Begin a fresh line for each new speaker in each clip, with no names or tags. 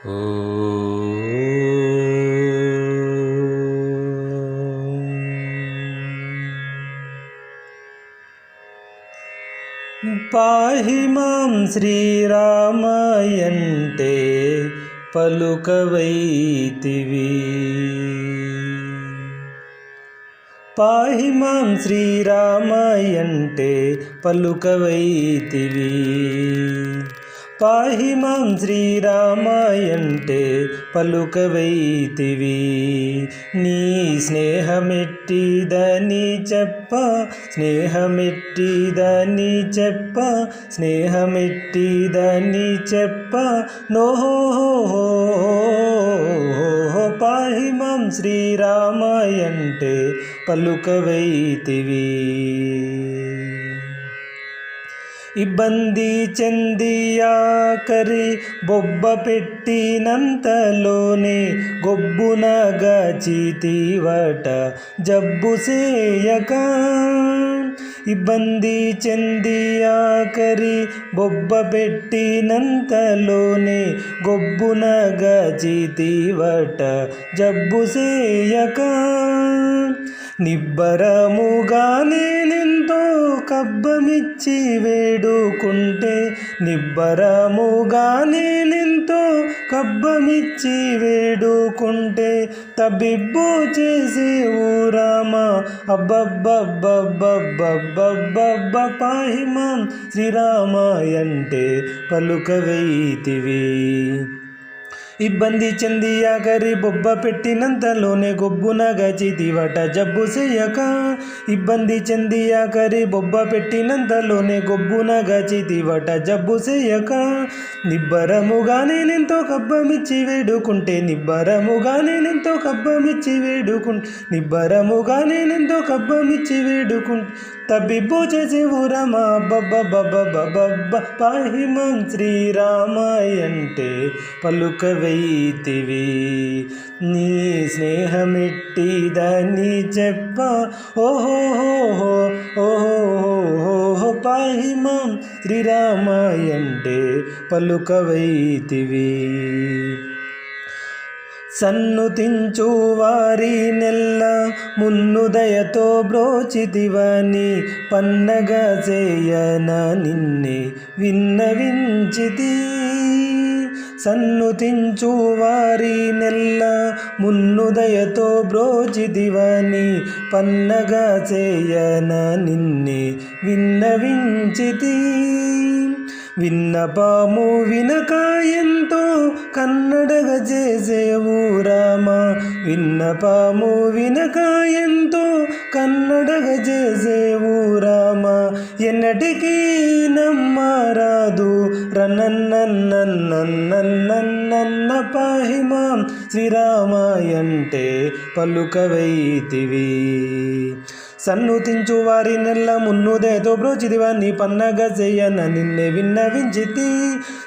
ఓ పాహి మాం శ్రీరామయంటే పలుకవైతివి. పాహి మాం శ్రీరామయంటే పలుకవైతివి. పాహి మాం శ్రీరామయంటే పలుకవైతివి. నీ స్నేహమెట్టిదని చెప్ప, స్నేహమెట్టిదని చెప్ప, స్నేహమెట్టిదని చెప్ప నోహో. పాహి మాం శ్రీరామయంటే పలుకవైతివి. ఇబ్బంది చెంది ఆఖరి బొబ్బ పెట్టినంతలోనే గొబ్బున గచితివట జబ్బు సేయక. ఇబ్బంది చెంది ఆఖరి బొబ్బ పెట్టినంతలోనే గొబ్బున గచితివట జబ్బు సేయక. నిబ్బరముగానే నేనెంతో కబ్బమిచ్చి వేడుకుంటే, నిబ్బరముగానే నేనెంతో కబ్బమిచ్చి వేడుకుంటే తబ్బిబ్బు చేసేవు రామా. అబ్బబ్బబ్బబ్బబ్బబ్బబ్బబ్బ పాహి మాం శ్రీరామయంటే పలుకవైతివి. ఇబ్బంది చెంది ఆఖరి బొబ్బ పెట్టినంతలోనే గొబ్బున గచితివట జబ్బు సేయక. ఇబ్బంది చెంది ఆఖరి బొబ్బ పెట్టినంతలోనే గొబ్బున గచితివట జబ్బు సేయక. నిబ్బరముగానే నేనెంతో కబ్బమిచ్చి వేడుకుంటే, నిబ్బరముగానే నేనెంతో కబ్బమిచ్చి వేడుకుంటే, నిబ్బరముగానే నేనెంతో కబ్బమిచ్చి వేడుకుంటే తబ్బిబ్బు చేసేవు రామా. అబ్బబ్బబ్బబ్బబ్బబ్బ పాహి మాం శ్రీరామయంటే పలుకవైతివి. నీ స్నేహమెట్టిదని చెప్ప, ఓహో ఓహో పాహి మాం శ్రీరామయంటే పలుకవైతివి. సన్నుతించు వారి నెల్ల మున్నుదయతో బ్రోచితివని పన్నగ చేయన నిన్నే విన్నవించితి. సన్నుతించు వారి నెల్ల మున్నుదయతో బ్రోచితివని పన్నగ చేయన నిన్నే విన్నవించితి. విన్నపము వినక ఎంతో కన్నడగ చేసేవు రామా. విన్నపము వినక ఎంతో కన్నడగ చేసేవు రామా. ఎన్నటికీ నమ్మరాదు రన్నన్నన్నన్నన్నన్న పాహి మాం శ్రీరామయంటే పలుకవైతివి. సన్నుతించు వారి నెల్ల మున్నుదయతో బ్రోచితివని పన్నగ చేయన నిన్నే విన్నవించితి.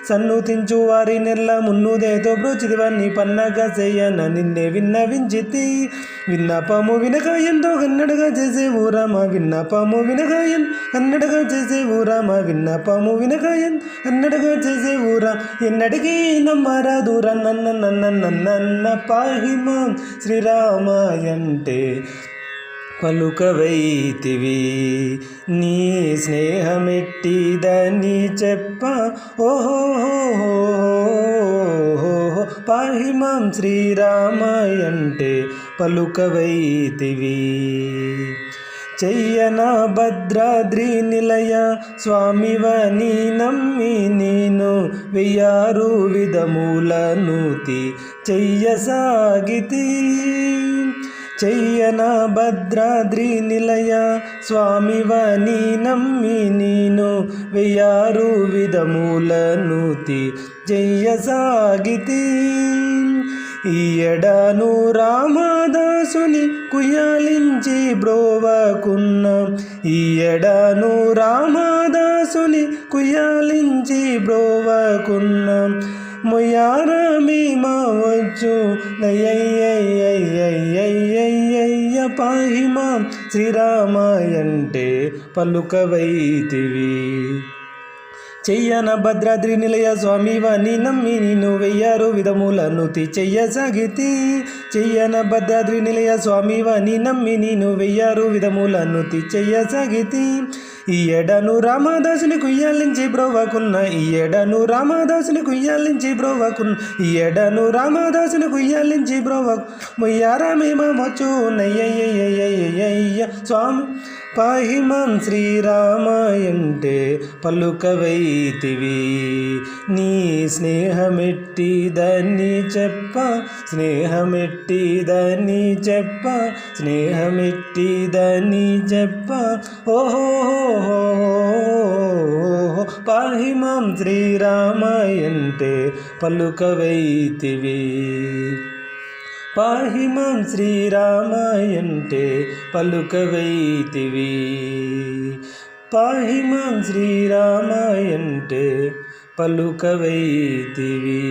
సన్నుతించు వారి నెల్ల మున్నుదయతో బ్రోచితివని పన్నగ చేయన నిన్నే విన్నవించితి. విన్నపము వినక ఎంతో కన్నడగా చేసేవు రామా. విన్నపము వినక కన్నడగా చేసేవు రామా. విన్నపము వినక కన్నడగా చేసేవు రా. ఎన్నటికీ నమ్మరాదు రన్నన్నన్నన్నన్న పాహి మాం శ్రీరామయంటే పలుకవైతివి. నీ స్నేహమెట్టిదని చెప్ప, ఓహో పాహి మాం శ్రీరామయంటే పలుకవైతివి. చెయ్యన భద్రాద్రి నిలయ స్వామివని నమ్మి నేను 1000 విధముల నూతి చెయ్యసాగితి. చెయ్యన భద్రాద్రి నిలయ స్వామివని నమ్మి నేను 1000 విధముల నూతి చెయ్యసాగితి. ఈయడను రామదాసుని కుయాలించి బ్రోవకున్న, ఈయడను రామదాసుని కుయాలించి బ్రోవకున్న మొయ్యారమి మావచ్చు నయ్యయ్యయ్యయ్యయ్యయ్య పాహి మాం శ్రీరామయంటే పలుకవైతివి. చెయ్యన భద్రాద్రి నిలయ స్వామివని నమ్మి నిన్ను 1000 విధములను చెయ్యసాగితి. చెయ్యన భద్రాద్రి నిలయ స్వామివని నమ్మి నేను 1000 విధములను చెయ్యసాగితి. ఈ ఎడను రామదాసుని కుయ్యాలించి బ్రోవకున్న ఈ ఎడను రామదాసుని కుయ్యాలించి బ్రోవకున్న ఈ ఎడను రామదాసుని కుయ్యాలించి బ్రోవకు మొయ్యారమేమ మచ్చు నయ్యయ్య స్వామి పాహిమాం శ్రీరామాయంటే పలుకవైతివి. నీ స్నేహమెట్టిదని చెప్ప స్నేహమెట్టిదని చెప్ప స్నేహమెట్టిదని చెప్ప ఓహో పాహిమాం శ్రీరామాయంటే పలుకవైతివి. పాహిమాం శ్రీరామాయంటే పలుకవైతివి. పాహిమాం శ్రీరామాయంటే పలుకవైతివి.